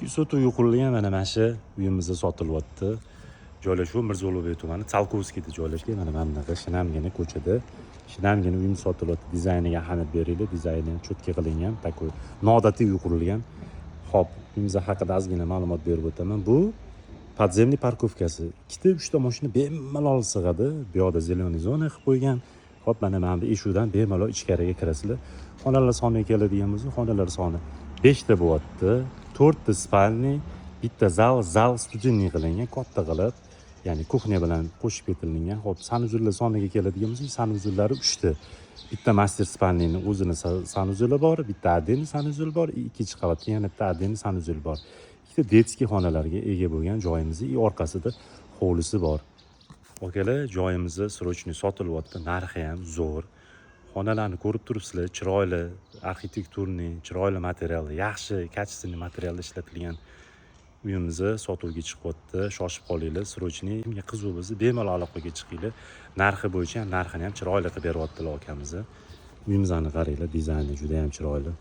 Sotuvi qurilgan mana shu uyimizda sotilyapti. Joylashuvi Mirzo Ulug'bek tumani Tsalkovskiyda joylashgan mana bunaqa shinamgina ko'chada. Shinamgina uyim sotilyapti. Dizayniga ahamiyat beringlar. Dizayni cho'tka qilingan, takoy noodatiy uy qurilgan. Xo'p, uyimiz haqida ozgina ma'lumot berib o'taman. Bu podzemniy parkovkasi. 2-3 ta mashina bemalol sig'adi. Bu yoqda zeleniy zona qilib qo'ygan. Xo'p, mana bu eshikdan bemalol ichkariga kirasizlar. Xonalar soniga keladigan bo'lsa, xonalar soni 5 ta bo'lyapti. 4 ta spalni, bitta zal studiyniy qilingan, katta qilib, ya'ni kuxnya bilan qo'shib ketilgan. Xo'p, sanuzullar soniga keladigan bo'lsak, sanuzullar 3 ta. Bitta master spalnining o'zini sanuzuli bor, bitta отдельный sanuzul bor, ikkinchi qavatda yana bitta отдельный sanuzul bor. Ikkita detskiy xonalarga ega bo'lgan joyimiz, orqasida hovlisi bor. Akalar, joyimizni срочный sotilyapti, narxi ham zo'r. Xonalarni ko'rib turibsizlar, chiroyli, arxitekturniy, chiroyli material, yaxshi, качественный material ishlatilgan uyimizni sotuvga chiqyapti. Shoshib qolinglar, срочный. Kimga qiziq bo'lsa, bemalol aloqaga chiqinglar. Narxi bo'yicha ham narxini ham chiroyli qilib beryaptilar akamiz. Uyimizni qaranglar, dizayni juda ham chiroyli.